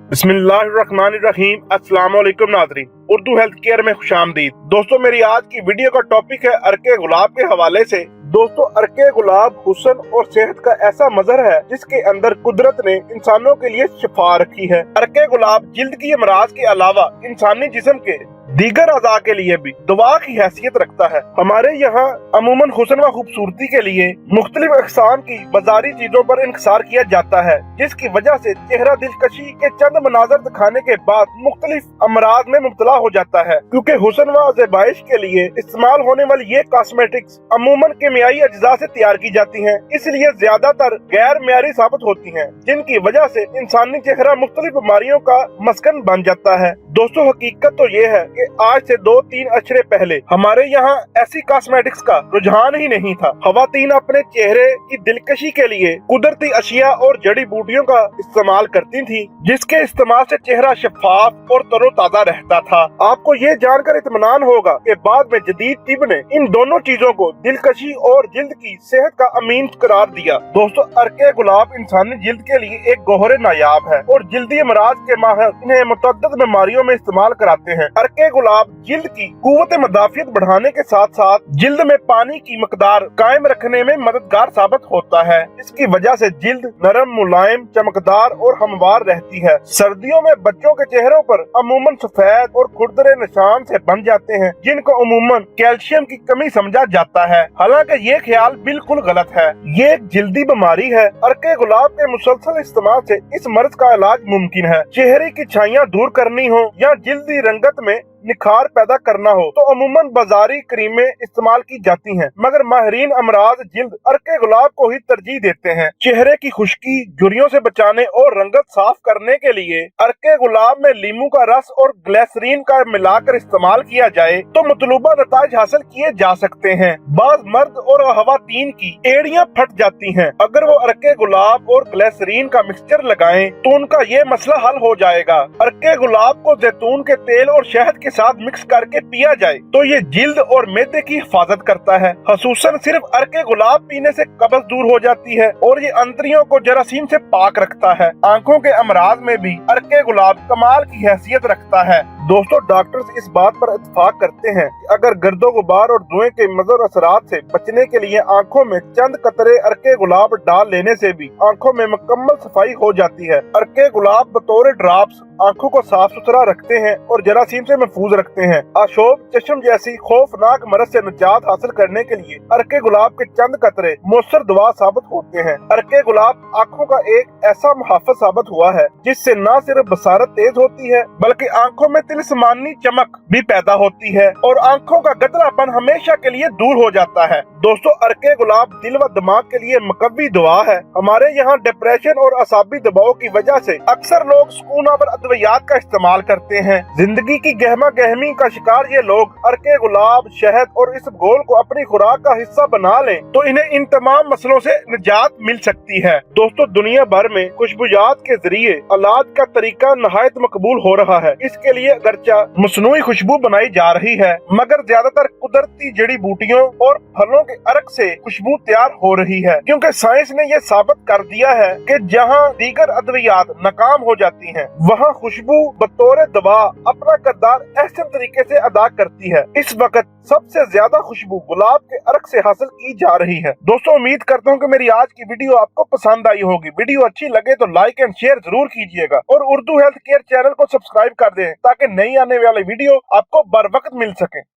बिस्मिल्लाहिर्रहमानिर्रहीम। अस्सलाम वालेकुम नाज़रीन, उर्दू हेल्थ केयर में खुशामदीद। दोस्तों, मेरी आज की वीडियो का टॉपिक है अर्के गुलाब के हवाले से। दोस्तों, अर्के गुलाब हुस्न और सेहत का ऐसा मजहर है जिसके अंदर कुदरत ने इंसानों के लिए शिफा रखी है। अर्के गुलाब जिल्द की अमराज के अलावा इंसानी जिस्म के दीगर अज़ा के लिए भी दवा की हैसियत रखता है। हमारे यहाँ अमूमन हुस्न व खूबसूरती के लिए मुख्तलिफ अक़साम की बाजारी चीजों पर इंकसार किया जाता है, जिसकी वजह से चेहरा दिलकशी के चंद मनाजर दिखाने के बाद मुख्तलिफ अमराज में मुब्तला हो जाता है। क्योंकि हुस्न व ज़ेबाइश के लिए इस्तेमाल होने वाली ये कॉस्मेटिक्स अमूमन केमियाई अज्जा से तैयार की जाती हैं, इसलिए ज्यादातर गैर मेयारी साबित होती हैं, जिनकी वजह से इंसानी चेहरा मुख्तलिफ बीमारियों का मस्कन बन जाता है। दोस्तों, हकीकत तो ये है कि आज से 2-3 अशरे पहले हमारे यहाँ ऐसी कॉस्मेटिक्स का रुझान ही नहीं था। खवातीन अपने चेहरे की दिलकशी के लिए कुदरती अशिया और जड़ी बूटियों का इस्तेमाल करती थी, जिसके इस्तेमाल से चेहरा शफाफ और तरोताजा रहता था। आपको ये जानकर इत्मीनान होगा कि बाद में जदीद तिब ने इन दोनों चीजों को दिलकशी और जिल्द की सेहत का अमीन करार दिया। दोस्तों, अर्के गुलाब इंसानी जिल्द के लिए एक गौहर नायाब है और जिल्दी अमराज के माहिर इन्हें मुतअद्दिद बीमारियों में इस्तेमाल कराते हैं। अर्के गुलाब जिल्द की कुव्वत मदाफियत बढ़ाने के साथ साथ जिल्द में पानी की मकदार कायम रखने में मददगार साबित होता है। इसकी वजह से जिल्द नरम, मुलायम, चमकदार और हमवार रहती है। सर्दियों में बच्चों के चेहरों पर अमूमन सफेद और खुरदरे निशान से बन जाते हैं, जिनको अमूमन कैल्शियम की कमी समझा जाता है। हालांकि ये ख्याल बिल्कुल गलत है। ये एक जिल्दी बीमारी है। अर्के गुलाब के मुसलसल इस्तेमाल से इस मर्ज का इलाज मुमकिन है। चेहरे की छाइयाँ दूर करनी हो या जिल्दी रंगत में निखार पैदा करना हो तो अमूमन बाजारी क्रीमें इस्तेमाल की जाती हैं, मगर माहिरीन अमराज जिल्द अर्के गुलाब को ही तरजीह देते हैं। चेहरे की खुश्की, झुर्रियों से बचाने और रंगत साफ करने के लिए अर्के गुलाब में लीमू का रस और ग्लिसरीन का मिलाकर इस्तेमाल किया जाए तो मतलूबा नताइज हासिल किए जा सकते हैं। बाज मर्द और खवातीन की एड़ियां फट जाती हैं, अगर वो अर्के गुलाब और ग्लिसरीन का मिक्सचर लगाएं तो उनका ये मसला हल हो जाएगा। अर्के गुलाब को जैतून के तेल और शहद के साथ मिक्स करके पिया जाए तो ये जिल्द और मैदे की हिफाजत करता है। खसूसन सिर्फ अर्के गुलाब पीने से कब्ज दूर हो जाती है और ये अंतरियों को जरासीम से पाक रखता है। आंखों के अमराज में भी अर्के गुलाब कमाल की हैसियत रखता है। दोस्तों, डॉक्टर्स इस बात पर इत्तेफाक करते हैं कि अगर गर्दो गुबार और धुएं के मुज़र असरात से बचने के लिए आंखों में चंद कतरे अर्के गुलाब डाल लेने से भी आंखों में मुकम्मल सफाई हो जाती है। अर्के गुलाब बतौर ड्रॉप्स आंखों को साफ सुथरा रखते हैं और जरासीम से महफूज रखते हैं। आशोब चश्म जैसी खौफनाक मरज से निजात हासिल करने के लिए अर्के गुलाब के चंद कतरे मौसर दवा साबित होते हैं। अर्के गुलाब आंखों का एक ऐसा मुहाफ़िज़ साबित हुआ है जिससे न सिर्फ बसारत तेज होती है बल्कि आंखों में तिलस्मानी चमक भी पैदा होती है और आंखों का गदरापन हमेशा के लिए दूर हो जाता है। दोस्तों, अर्के गुलाब दिल व दिमाग के लिए मुकव्वी दवा है। हमारे यहाँ डिप्रेशन और असाबी दबाव की वजह से अक्सर लोग सुकूनावर अद्वियात का इस्तेमाल करते हैं। जिंदगी की गहमा गहमी का शिकार ये लोग अर्के गुलाब, शहद और इस घोल को अपनी खुराक का हिस्सा बना लें तो इन्हें इन तमाम मसलों से निजात मिल सकती है। दोस्तों, दुनिया भर में खुशबूयात के जरिए इलाज का तरीका नहायत मकबूल हो रहा है। इसके लिए अगरचा मसनूई खुशबू बनाई जा रही है, मगर ज्यादातर कुदरती जड़ी बूटियों और फलों के अर्क से खुशबू तैयार हो रही है, क्योंकि साइंस ने यह साबित कर दिया है कि जहां दीगर अद्वियात नाकाम हो जाती हैं, वहां खुशबू बतौर दवा अपना किरदार ऐसे तरीके से अदा करती है। इस वक्त सबसे ज्यादा खुशबू गुलाब के अर्क से हासिल की जा रही है। दोस्तों, उम्मीद करता हूँ कि मेरी आज की वीडियो आपको पसंद आई होगी। वीडियो अच्छी लगे तो लाइक एंड शेयर जरूर कीजिएगा और उर्दू हेल्थ केयर चैनल को सब्सक्राइब कर दें ताकि नई आने वाली वीडियो आपको बर वक्त मिल सके।